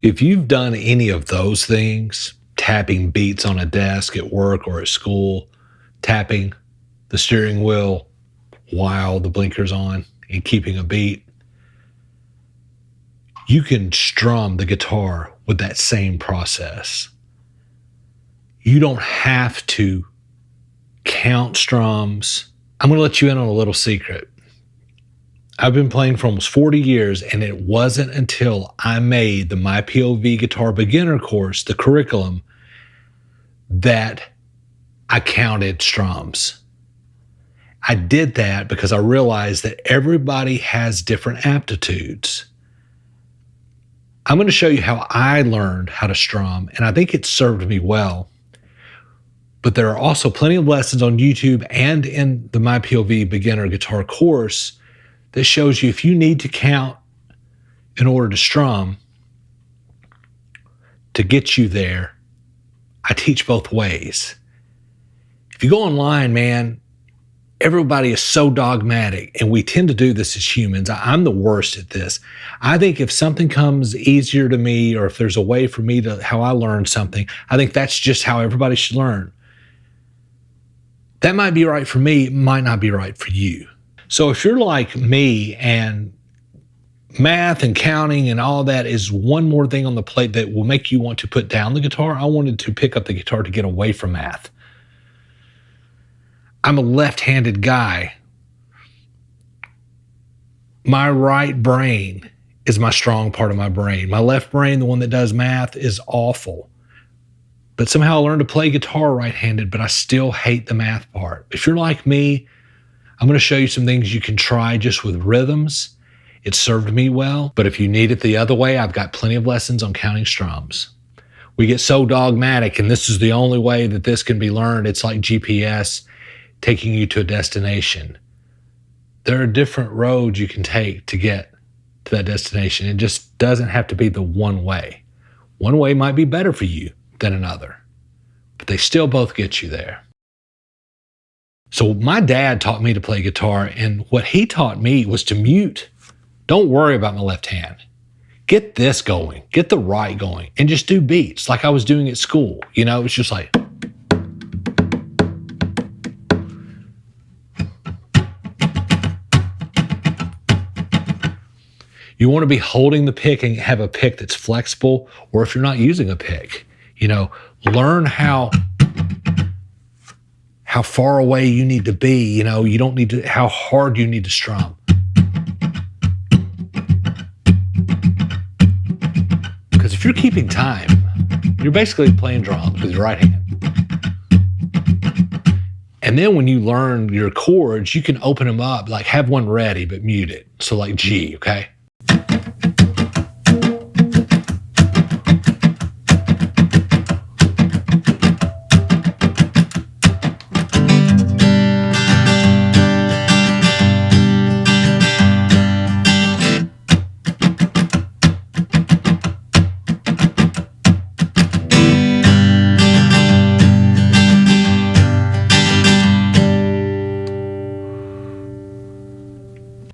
If you've done any of those things, tapping beats on a desk at work or at school, tapping the steering wheel while the blinker's on and keeping a beat, you can strum the guitar with that same process. You don't have to count strums. I'm going to let you in on a little secret. I've been playing for almost 40 years, and it wasn't until I made the MyPOVGuitar beginner course, the curriculum, that I counted strums. I did that because I realized that everybody has different aptitudes. I'm going to show you how I learned how to strum, and I think it served me well. But there are also plenty of lessons on YouTube and in the MyPOV beginner guitar course that shows you if you need to count in order to strum to get you there. I teach both ways. If you go online, man, everybody is so dogmatic, and we tend to do this as humans. I'm the worst at this. I think if something comes easier to me, or if there's a way for me to, how I learn something, I think that's just how everybody should learn. That might be right for me, it might not be right for you. So if you're like me and math and counting and all that is one more thing on the plate that will make you want to put down the guitar, I wanted to pick up the guitar to get away from math. I'm a left-handed guy. My right brain is my strong part of my brain. My left brain, the one that does math, is awful. But somehow I learned to play guitar right-handed, but I still hate the math part. If you're like me, I'm going to show you some things you can try just with rhythms. It served me well, but if you need it the other way, I've got plenty of lessons on counting strums. We get so dogmatic, and this is the only way that this can be learned. It's like GPS taking you to a destination. There are different roads you can take to get to that destination. It just doesn't have to be the one way. One way might be better for you than another, but they still both get you there. So my dad taught me to play guitar, and what he taught me was to mute. Don't worry about my left hand. Get this going, get the right going, and just do beats like I was doing at school. You know, it's just like, you want to be holding the pick and have a pick that's flexible, or if you're not using a pick, you know, learn how far away you need to be. You know, you don't need to, how hard you need to strum. Because if you're keeping time, you're basically playing drums with your right hand. And then when you learn your chords, you can open them up, like have one ready, but mute it. So like G, okay?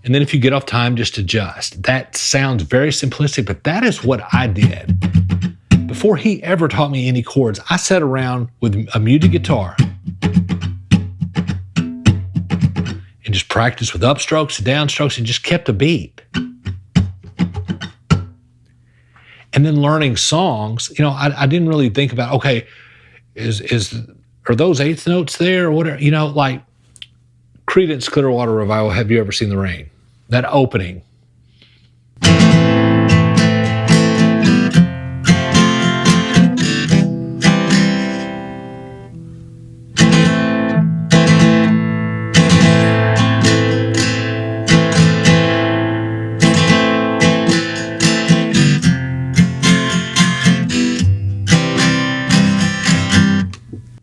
And then if you get off time, just adjust. That sounds very simplistic, but that is what I did. Before he ever taught me any chords, I sat around with a muted guitar and just practiced with upstrokes and downstrokes and just kept a beat. And then learning songs, you know, I didn't really think about, okay, are those eighth notes there or whatever? You know, like Creedence Clearwater Revival, Have You Ever Seen the Rain? That opening.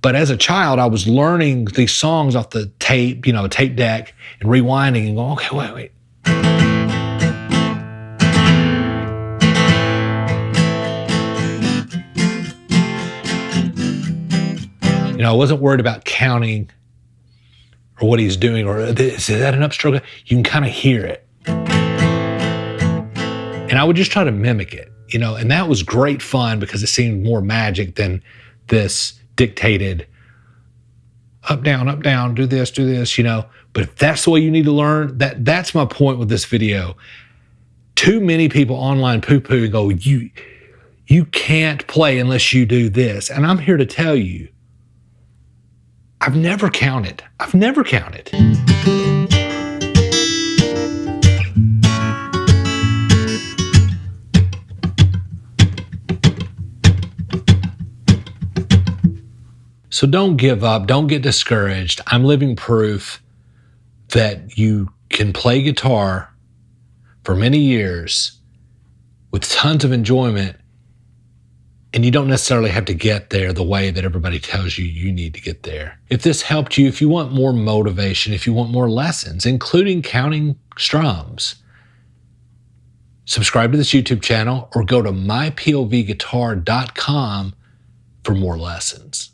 But as a child, I was learning these songs off the tape, you know, tape deck, and rewinding and going, okay, wait. You know, I wasn't worried about counting or what he's doing, or is that an upstroke? You can kind of hear it. And I would just try to mimic it. you know, and that was great fun because it seemed more magic than this dictated up, down, do this, you know. But if that's the way you need to learn, that's my point with this video. Too many people online poo-poo and go, you can't play unless you do this. And I'm here to tell you, I've never counted. So don't give up. Don't get discouraged. I'm living proof that you can play guitar for many years with tons of enjoyment, and you don't necessarily have to get there the way that everybody tells you you need to get there. If this helped you, if you want more motivation, if you want more lessons, including counting strums, subscribe to this YouTube channel or go to mypovguitar.com for more lessons.